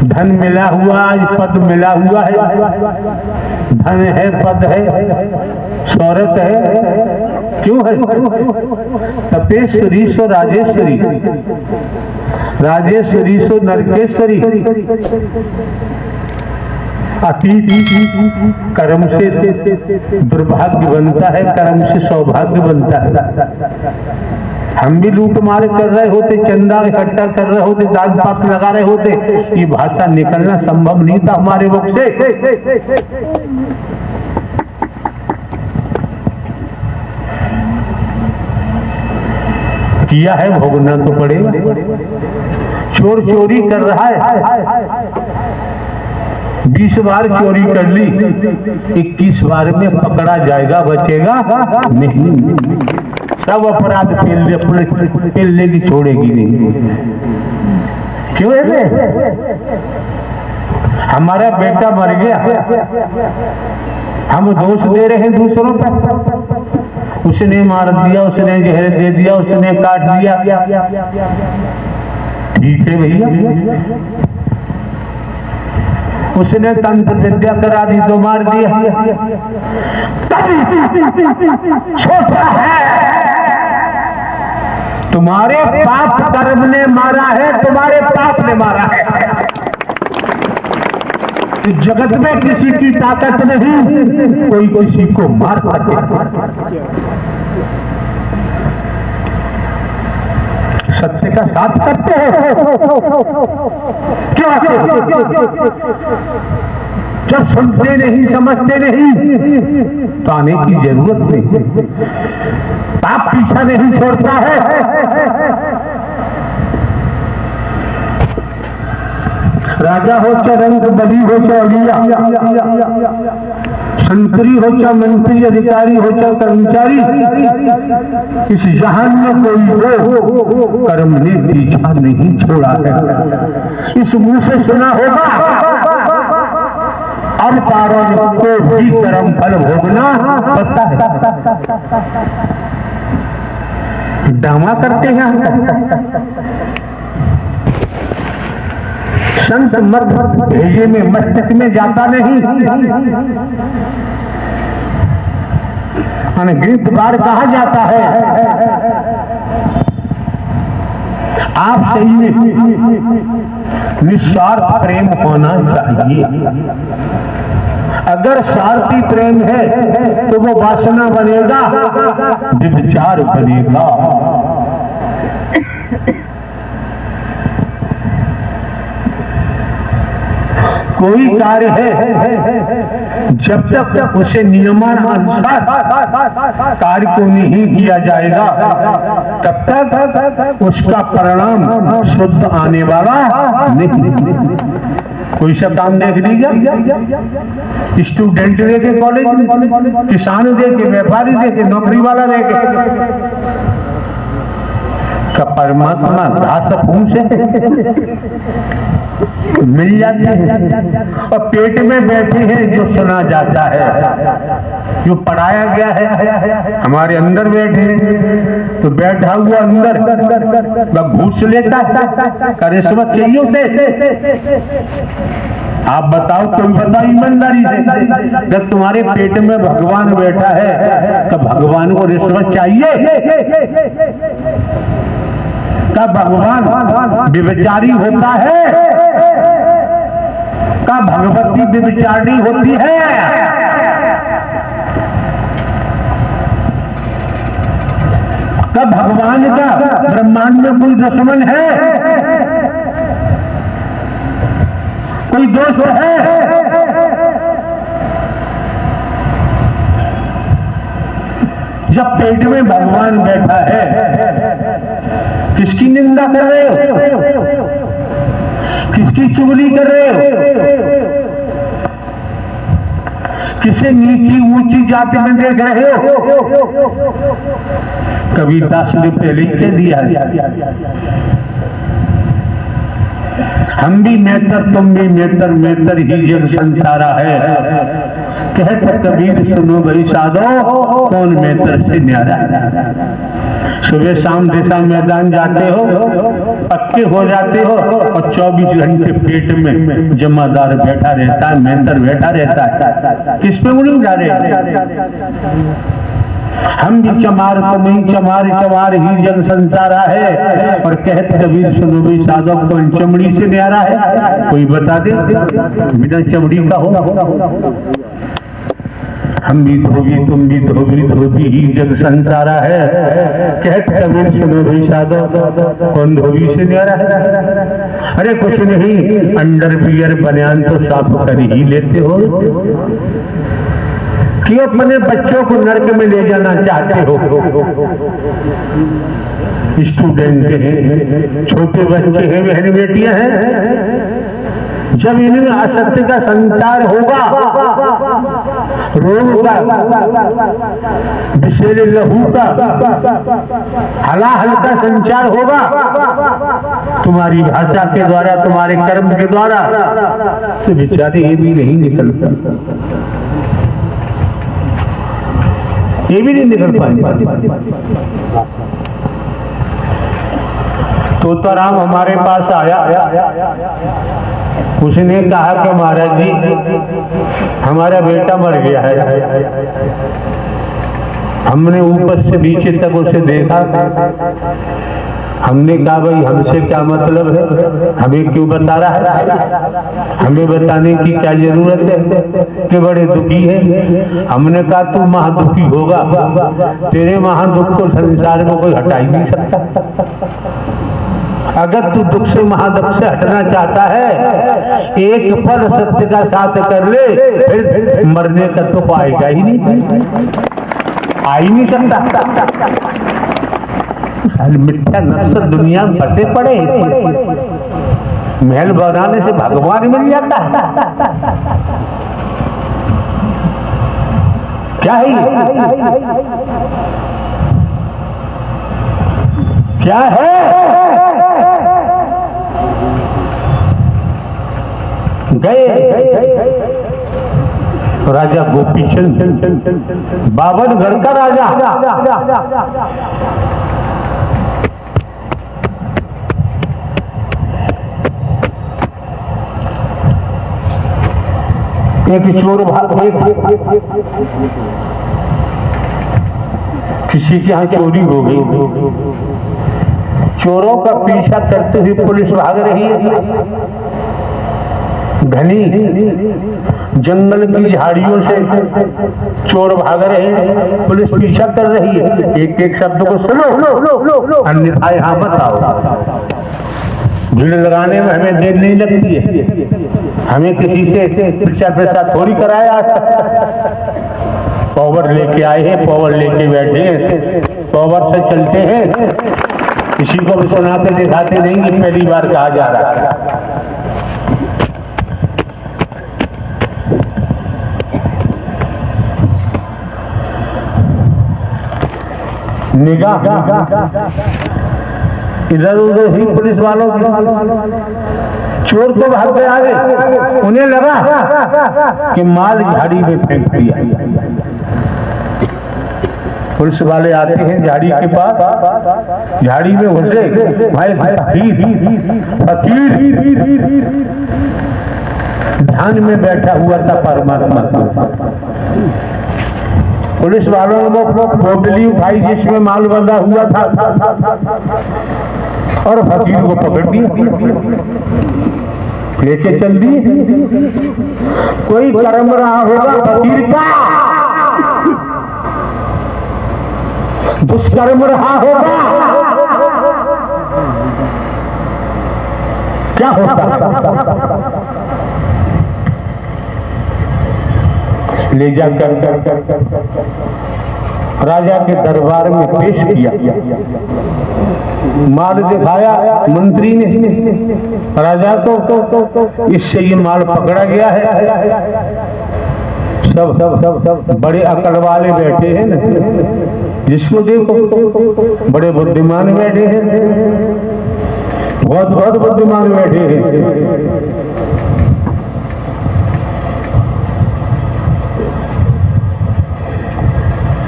धन मिला हुआ, आज पद मिला हुआ है, धन है, पद है, शौहरत है, क्यों है? तपेश्वरी सो राजेश्वरी, राजेश्वरी सो नरकेश्वरी। अतीत कर्म से दुर्भाग्य बनता है, कर्म से सौभाग्य बनता है। हम भी लूट मार कर रहे होते, चंदा इकट्ठा कर रहे होते, दाग पाप लगा रहे होते, ये भाषा निकलना संभव नहीं था हमारे मुख से। किया है, भोगना तो पड़ेगा। चोर चोरी कर रहा है, 20 बार चोरी कर ली, 21 बार में पकड़ा जाएगा, बचेगा नहीं। सब अपराध पेलने की छोड़ेगी नहीं। क्यों है? हमारा बेटा मर गया, हम दोष दे रहे हैं दूसरों पर। उसने मार दिया, उसने जहर दे दिया, उसने काट दिया, ठीक है भैया। उसने तंत्र विद्या करा दी तो मार दिया। छोटा है, तुम्हारे पाप कर्म ने मारा है, तुम्हारे पाप ने मारा है। इस जगत में किसी की ताकत नहीं, कोई किसी को मार सके। सत्य का साथ करते हैं क्या? जब सुनते नहीं, समझते नहीं तो आने की जरूरत नहीं। पाप पीछा नहीं छोड़ता है। राजा हो चाहे रंग बली हो चाहे अलिया, संतरी हो चाहे मंत्री, अधिकारी हो चाहे कर्मचारी, इस जहान में कोई हो कर्म ने पीछा नहीं छोड़ा है। इस मुंह से सुना होगा, अब पारों को भी कर्म फल भोगना पड़ता है। ड्रामा करते हैं संत मत भेजे में मस्तक में जाता नहीं। अनगिनत बार कहा जाता है आप सही में निस्वार्थ प्रेम होना चाहिए। अगर स्वार्थी प्रेम है तो वो वासना बनेगा, विचार बनेगा। कोई कार्य है जब तक उसे नियमानुसार कार्य को नहीं किया जाएगा, तब तक उसका परिणाम शुद्ध आने वाला नहीं। कोई सा काम देख लीजिए, स्टूडेंट देखे कॉलेज, किसान देखे, व्यापारी देखे, नौकरी वाला देखे, का परमात्मा घास फूस से मिल जाती है और पेट में बैठी है जो सुना जाता है, जो पढ़ाया गया है। हमारे अंदर बैठे हैं तो बैठा हुआ अंदर घूस लेता है, रिश्वत चाहिए उसे। आप बताओ, तुम बताओ ईमानदारी से, जब तुम्हारे पेट में भगवान बैठा है तो भगवान को रिश्वत चाहिए? का भगवान व्यभिचारी होता है? का भगवती व्यभिचारी होती है? का भगवान का ब्रह्मांड में कोई दुश्मन है, कोई दोस्त है? जब पेट में भगवान बैठा है, किसकी निंदा कर रहे हो? किसकी चुगली कर रहे हो? किसे नीची ऊंची जाति में देख रहे हो? कभी 10 रुपये लिख के दिया, हम भी मेहतर, तुम भी मेहतर, मेहतर ही जग संसारा है। कहते कबीर सुनो भाई साधो, कौन मेहतर से न्यारा। सुबह शाम दिशा मैदान जाते हो, पक्के हो जाते हो और 24 घंटे पेट में जमादार बैठा रहता है, मेंटर बैठा रहता है, किस पे उंगली उठा रहे? हम भी चमार को नहीं, चमार चमार ही जग संसारा है। और कहते कबीर सुनो भी साधो कौन चमड़ी से न्यारा है? कोई बता दे बिना चमड़ी का हो। हम भी धोबी तुम भी धोबी, धोबी ही जग संसारा है। कहते कबीर सुनो भी साधो कौन धोबी से न्यारा है? अरे कुछ नहीं, अंडरवियर बनियान तो साफ कर ही लेते हो कि अपने बच्चों को नर्क में ले जाना चाहते हो। स्टूडेंट हैं, छोटे बच्चे हैं, बहन बेटियां हैं, जब इनमें असत्य का संचार होगा, रोग का, विषैले लहू का, हलाहल का संचार होगा, तुम्हारी भाषा के द्वारा, तुम्हारे कर्म के द्वारा, तो बेचारे ये भी नहीं निकलता, ये भी नहीं निकल पाएंगे। तोताराम हमारे पास आया, उसने कहा कि महाराज जी हमारा बेटा मर गया है। हमने ऊपर से नीचे तक उसे देखा, हमने कहा भाई हमसे क्या मतलब है, हमें क्यों बता रहा है, हमें बताने की क्या जरूरत है कि बड़े दुखी है। हमने कहा तू महादुखी होगा, तेरे महादुख को संसार में कोई हटा ही नहीं सकता। अगर तू दुख से महादुख से हटना चाहता है, एक पल सत्य का साथ कर ले, फिर मरने का तो आएगा ही नहीं, आ ही नहीं सकता। मिथ्या नफ्स दुनिया में फंसे पड़े, महल बनाने से भगवान मिल जाता है क्या है? क्या है? गए राजा गोपीचंद, 52 गढ़ का राजा, एक चोर किसी के यहाँ चोरी हो गई, चोरों का पीछा करते हुए पुलिस भाग रही है। घनी जंगल की झाड़ियों से चोर भाग रहे हैं, पुलिस पीछा कर रही है। एक एक शब्द को सुनो, अन्यथा यहाँ मत आओ। भीड़ लगाने में हमें देर नहीं लगती है, हमें किसी से पिछा थोड़ी कराया। पावर लेके आए हैं, पावर लेके बैठे हैं, पावर से चलते हैं, किसी को भी सुनाते दिखाते नहीं कि पहली बार कहा जा रहा है। निगाह इधर उधर ही पुलिस वालों की, चोर तो भाग के आगे, उन्हें लगा कि माल झाड़ी में फेंक दिया। पुलिस वाले आते हैं झाड़ी के पास, झाड़ी में घुसे, भाई फकीर ध्यान में बैठा हुआ था परमात्मा। पुलिस वालों ने पोटली उठाई जिसमें माल बंधा हुआ था और फकीर को पकड़ दिया, लेके चल दिए। कोई कर्म रहा होगा फकीर का, दुष्कर्म रहा होगा, क्या होता? ले जाकर राजा के दरबार में पेश किया, माल दिखाया मंत्री ने राजा को, इससे ये माल पकड़ा गया है। सब बड़े अकड़ वाले बैठे हैं न, जिसको देखो बड़े बुद्धिमान बैठे हैं, बहुत बुद्धिमान बैठे हैं।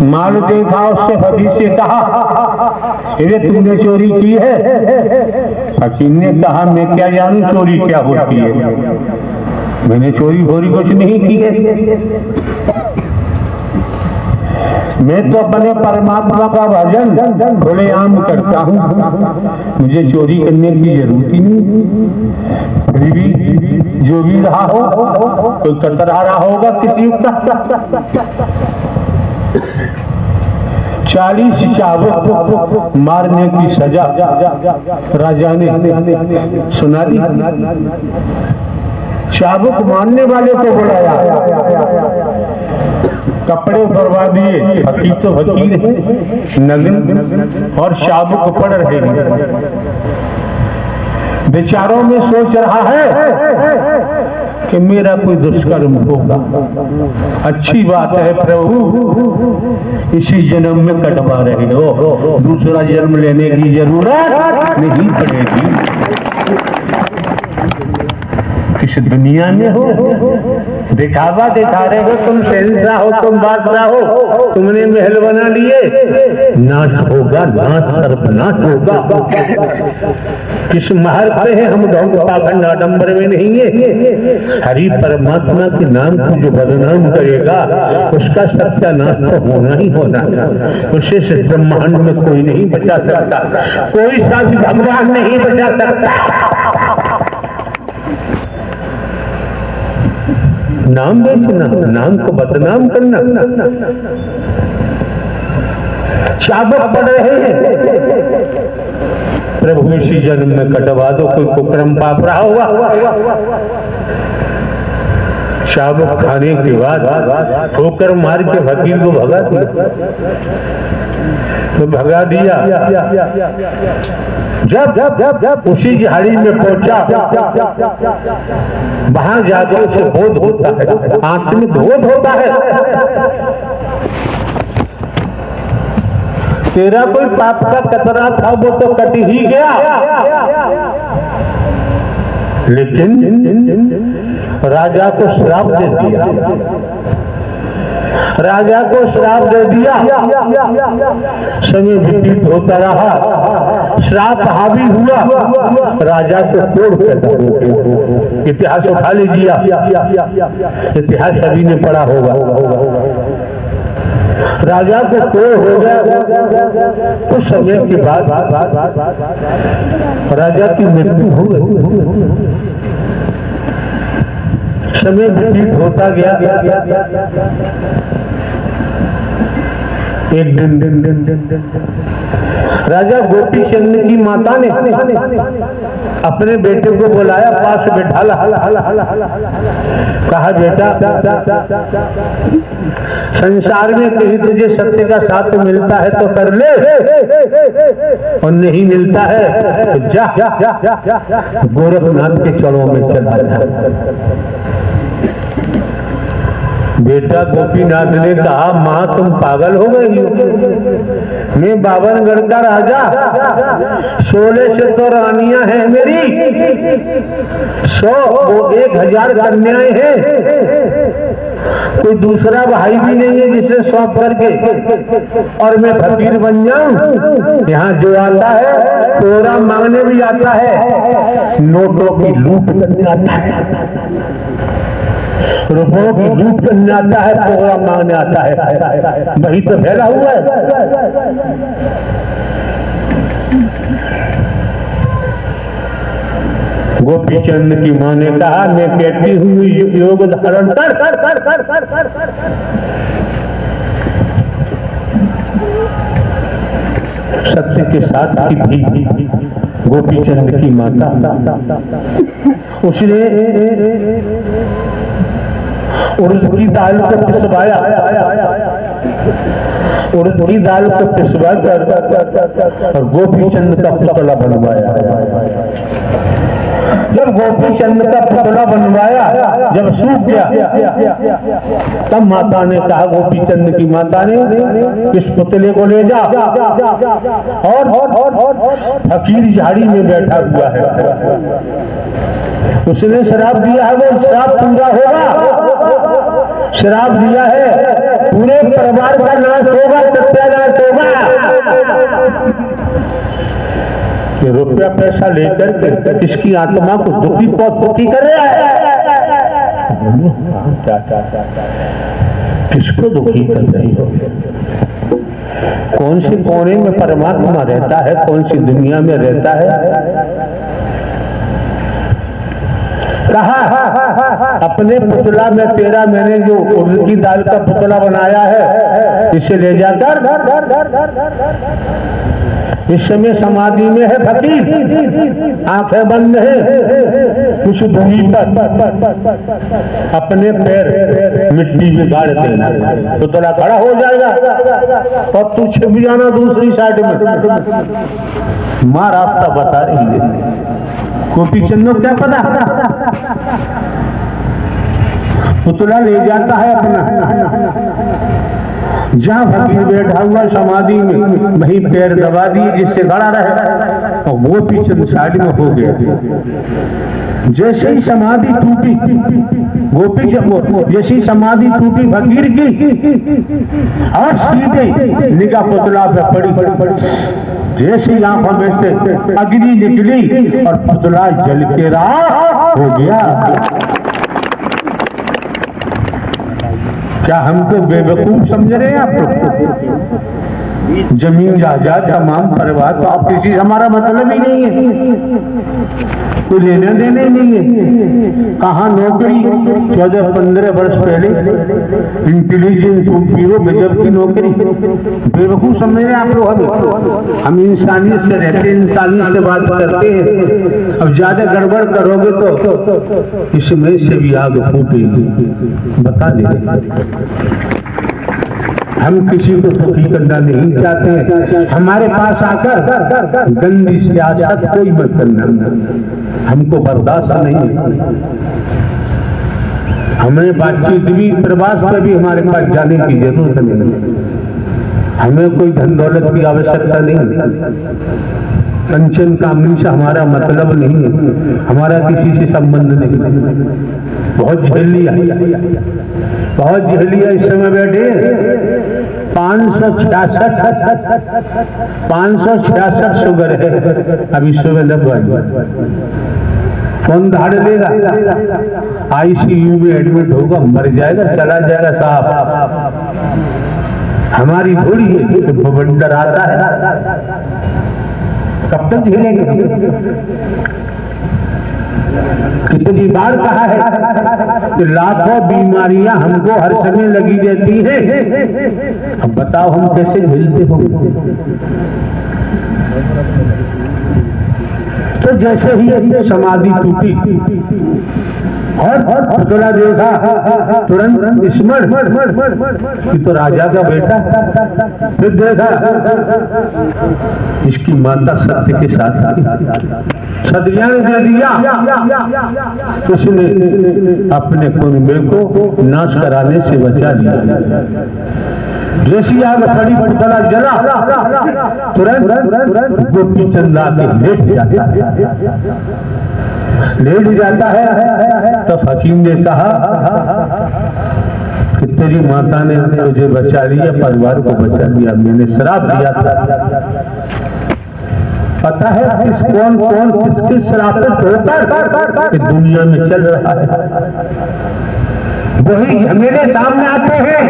माल देखा, उससे फकीर से कहा ये तुमने चोरी की है? फकीर ने कहा मैं क्या जानूं चोरी क्या होती है, मैंने चोरी भोरी कुछ नहीं की है, मैं तो अपने परमात्मा का भजन खुलेआम करता हूँ, मुझे चोरी करने की जरूरत ही नहीं। फिर भी जो भी रहा हो, कोई कतरा रहा होगा किसी का। 40 चाबुक मारने की सजा राजा ने सुना दी। चाबुक मारने वाले को बुलाया, कपड़े उतरवा दिए, फकीर तो फकीर है नग्न और चाबुक पड़ रहे हैं। बेचारों में सोच रहा है कि मेरा कोई दुष्कर्म होगा, अच्छी बात है प्रभु इसी जन्म में कटवा रहे हो, दूसरा जन्म लेने की जरूरत नहीं पड़ेगी। इस दुनिया में हो दिखावा दिखा रहे हो, तुम शहंशाह हो, तुम बादशाह हो, तुमने महल बना लिए, नाश होगा, नाश सर्वनाश होगा। किस महल पे है हम पाखंड आडंबर में नहीं है। हरि परमात्मा के नाम को जो बदनाम करेगा उसका सत्यानाश तो होना ही होना, उसे से ब्रह्मांड में कोई नहीं बचा सकता, कोई सा भी भगवान नहीं बचा सकता। नाम बेचना, नाम को बदनाम करना, चाबुक पड़ रहे हैं, प्रभु इसी जन्म में कटवा दो, कोई कुकर्म पाप रहा होगा। चाबुक खाने के बाद ठोकर मार के फकीर को भगा दिया, तो भगा दिया। जब उसी झाड़ी में पहुंचा, वहां जाकर उसे बोध होता है, आंख में बोध होता है तेरा कोई पाप का कतरा था वो तो कट ही गया, लेकिन राजा को श्राप दे दिया, राजा को श्राप दे दिया। समय व्यतीत होता रहा, श्राप हावी हुआ, राजा को तोड़ कर इतिहास उठा लीजिए, इतिहास सभी ने पढ़ा होगा। राजा को तोड़ हो गया, कुछ समय के बाद राजा की मृत्यु हो गई। समय व्यतीत होता गया, एक दिन राजा गोपी चंद की माता ने अपने बेटे को बुलाया, पास बैठाला, कहा बेटा संसार में कहीं तुझे सत्य का साथ मिलता है तो कर ले, और नहीं मिलता है तो जा गोरखनाथ के चरणों में चला जा। बेटा गोपीनाथ ने कहा माँ तुम पागल हो गई हो, मैं बावनगढ़ का राजा, 16 से तो रानियां हैं मेरी, 100 वो 1000 कन्याएं हैं, कोई दूसरा भाई भी नहीं है जिसे सौंप करके और मैं फकीर बन जाऊं। यहाँ जो आता है तोड़ा मांगने भी आता है, नोटों की लूट करने आता है, रुपयों की लूट करने आता है, तोड़ा मांगने आता है, वही तो फैला हुआ है। गोपी चंद की मां ने कहा मैं कहती हूँ योग धारण कर, सत्य के साथ की थी गोपी चंद की माता, उसने उड़द की दाल को पिसवाया, उड़द की दाल को पिसवा कर और गोपी चंद का पुतला बनवाया। जब गोपी चंद का पुतला बनवाया, जब सूख गया, तब माता ने कहा, गोपी चंद की माता ने, इस पुतले को ले जा और फकीर झाड़ी में बैठा हुआ है, उसने शराब दिया है, वो शराब पूरा होगा, शराब दिया है पूरे परिवार का नाश होगा, सत्यानाश होगा। कि रुपया पैसा लेकर के इसकी आत्मा को दुखी कर रहा है। किसको दुखी कर रही हो? कौन सी कोने में परमात्मा रहता है, कौन सी दुनिया में रहता है? कहा अपने पुतला में तेरा मैंने जो उड़द की दाल का पुतला बनाया है, इसे ले जाकर इस समय समाधि में है फकीर, आंखें बंद है, कुछ दूरी पर अपने पैर मिट्टी में गाड़ देना, पुतला खड़ा हो जाएगा और तू छिप जाना दूसरी साइड में। माँ रास्ता बता रही है, गोपी चंद को क्या पता? पुतला ले जाता है अपना, जहाँ फकीर बैठा हुआ समाधि में वहीं पैर दबा दिए जिससे खड़ा रहे, और वो पीछे साइड में हो गया। जैसे ही समाधि टूटी गोपी, जैसी समाधि टूटी फकीर की, और सीधे निगाह पुतला पे पड़ी। जैसी आंखों में से अग्नि निकली और पुतला जल के राख हो गया। क्या हमको बेवकूफ समझ रहे हैं आप लोग? जमीन जायदाद तमाम परिवार तो आप किसी हमारा मतलब ही नहीं है, कोई लेने देने ही नहीं है। कहाँ नौकरी 14-15 वर्ष पहले इंटेलिजेंस ब्यूरो गजब की नौकरी। बेवकूफ समझ रहे हैं आप लोग? हम इंसानियत से रहते हैं, इंसानियत से बात करते हैं। अब ज्यादा गड़बड़ करोगे तो इसमें से भी आग फूटेगी, बता देंगे। हम किसी को दुखी करना नहीं चाहते। हमारे पास आकर गंदी सियासत कोई मत करना, हमको बर्दाश्त नहीं। हमें बातचीत भी प्रवास में भी हमारे पास जाने की जरूरत नहीं। हमें कोई धन दौलत की आवश्यकता नहीं। कंचन कामनी से हमारा मतलब नहीं है, हमारा किसी से संबंध नहीं। बहुत झेल लिया, बहुत झेल लिया। इस समय बैठे 566 शुगर है, अब इस समय लगभग कौन धाड़ लेगा? आईसीयू में एडमिट होगा, मर जाएगा, चला जाएगा साहब। हमारी थोड़ी है, बवंडर आता है, कब तक झेलेंगे? कितनी बार कहा है कि लाखों बीमारियां हमको हर समय लगी रहती हैं। अब बताओ हम कैसे झेलते हो? तो जैसे ही समाधि टूटी और पुतला देखा, तुरंत स्मरण तो राजा का बेटा। फिर देखा इसकी माता सत्य के साथ सदियां दे दिया, उसने अपने कुनबे को नाश कराने से बचा लिया। जैसी आग पड़ी पुतला जला, तुरंत गोपी चंद आके लेट जाता है। तो हकीम ने कहा कि तेरी माता ने तुझे बचा लिया, परिवार को बचा लिया, मैंने श्राप दिया था। पता है कौन कौन किसके श्रापित होकर दुनिया में चल रहा है? वही मेरे सामने आते हैं।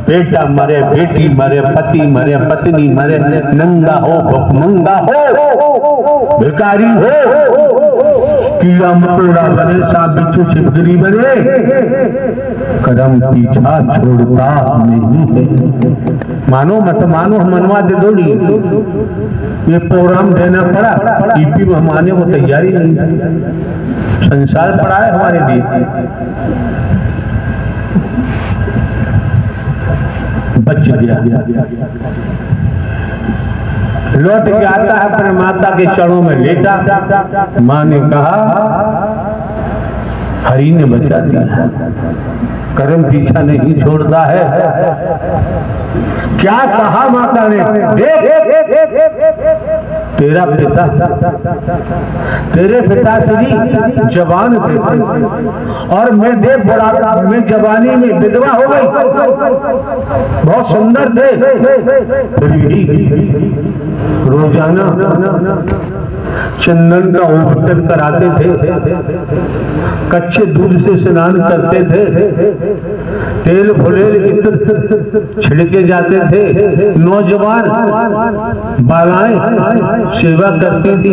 बेटा मरे, बेटी मरे, पति मरे, पत्नी मरे, नंगा हो भुखमंगा हो, भिखारी हो, कीड़ा मकोड़ा बने, सांप बिच्छू छिपकली बने, कदम पीछा छोड़ता नहीं है। मानो मत मानो, हम मनवा दे दोगी। ये प्रोग्राम देना पड़ा, ईपी में हम आने को तैयारी नहीं। संसार पड़ा है हमारे लिए, बच गया। लौट के आता है अपने माता के चरणों में लेटा। माँ ने कहा हरि ने बचा दिया, कर्म पीछा नहीं छोड़ता है। क्या कहा माता ने? देख तेरा पिता, तेरे पिताश्री जवान थे और मैं देख बड़ा मैं जवानी में विधवा हो गई, बहुत सुंदर थे, फिर भी रोजाना चंदन का उपचार कराते थे, कच्चे दूध से स्नान करते थे, तेल फुलेल इत्र छिड़के जाते थे, नौजवान बालाएं सेवा करती थी,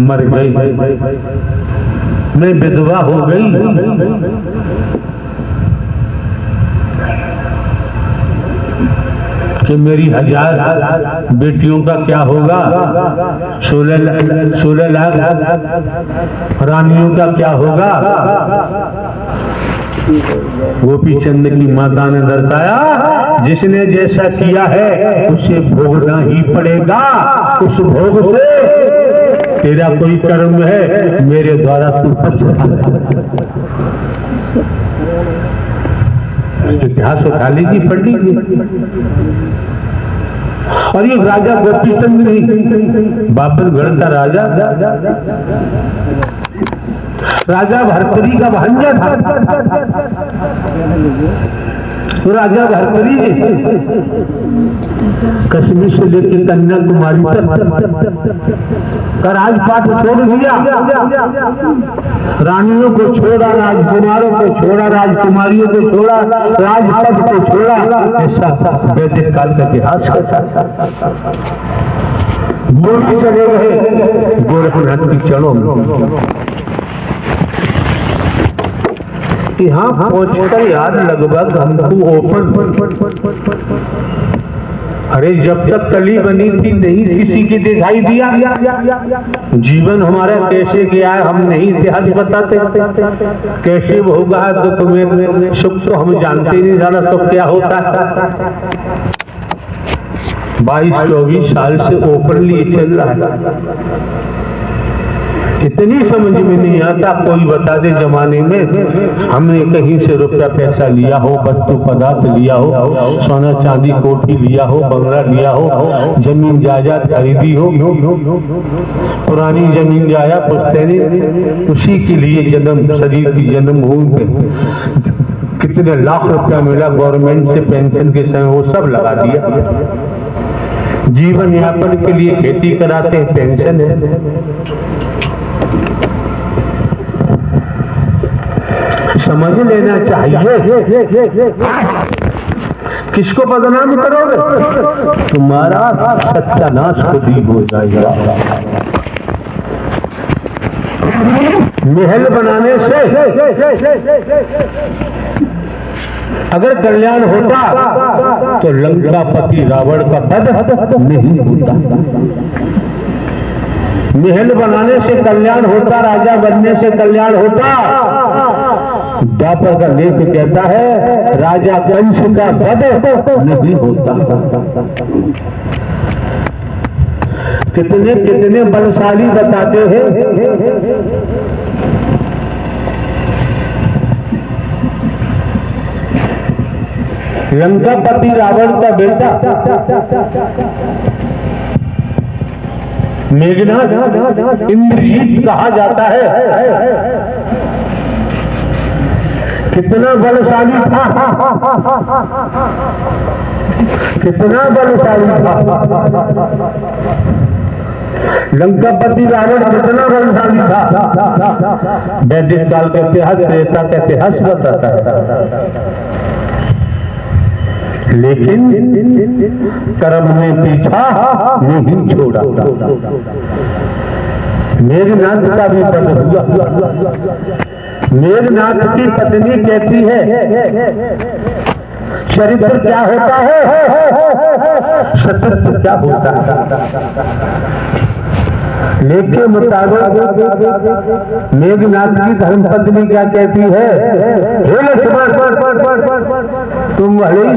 मर गई, मैं विधवा हो गई। कि मेरी 1000 बेटियों का क्या होगा, 16 लाख रानियों का क्या होगा। गोपी चंद की माता ने दर्शाया, जिसने जैसा किया है उसे भोगना ही पड़ेगा, उस भोग से तेरा कोई कर्म है मेरे द्वारा तू इतिहास उठा लीजिए, पढ़ लीजिए। और ये राजा गोपीचंद नहीं, बाबरगढ़ का राजा भर्तरी का भांजा था। राजा भर्तरी कश्मीर से लेकर कन्याकुमारी तक का राजपाट छोड़ दिया, रानियों को छोड़ा, राजकुमारों को छोड़ा, राजकुमारियों को छोड़ा, राजपद को छोड़ा। ऐसा वैदिक काल का इतिहास गोरख चले गए, गोरखनाथ की चलो यहाँ पहुंचकर यार लगभग हमको ओपन, अरे जब तक कली बनी थी नहीं किसी की दिखाई दिया, जीवन हमारा कैसे गया है हम नहीं इतिहास बताते, कैसे होगा तो तुम्हें सुख तो हम जानते नहीं, ज्यादा सुख क्या होता है। 22-24 साल से ओपनली चल रहा है, इतनी समझ में नहीं आता। कोई बता दे जमाने में हमने कहीं से रुपया पैसा लिया हो, वस्तु पदार्थ लिया हो, सोना चांदी कोठी लिया हो, बंगला लिया हो, जमीन जायदाद खरीदी हो, पुरानी जमीन जायदाद पुश्तैनी, उसी के लिए जन्म शरीर की जन्मभूमि पे कितने लाख रुपया मिला गवर्नमेंट से पेंशन के समय, वो सब लगा दिया। जीवन यापन के लिए खेती कराते हैं, पेंशन है। समझ लेना चाहिए, किसको बदनाम करोगे तुम्हारा सत्यानाश खुद ही हो जाएगा। महल बनाने से अगर कल्याण होता तो लंकापति रावण का वध नहीं होता। महल बनाने से कल्याण होता, राजा बनने से कल्याण होता। द्वापर का लेख कहता है राजा कंस का वध नहीं होता। कितने कितने बलशाली बताते हैं, लंकापति रावण का बेटा मेघनाद इंद्रजीत कहा जाता है, कितना बलशाली था, कितना बलशाली था लंकापति रावण, कितना बलशाली था। वैदिक काल का इतिहास, त्रेता का इतिहास बताता है। लेकिन कर्म ने पीछा नहीं छोड़ा। मेघनाथ का भी वध हुआ। मेघनाथ की पत्नी कहती है चरित्र क्या होता है, सतत्व क्या होता है। लेख के मुताबिक मेघनाथ की धर्मपत्नी क्या कहती है, हे लक्ष्मण तुम भले ही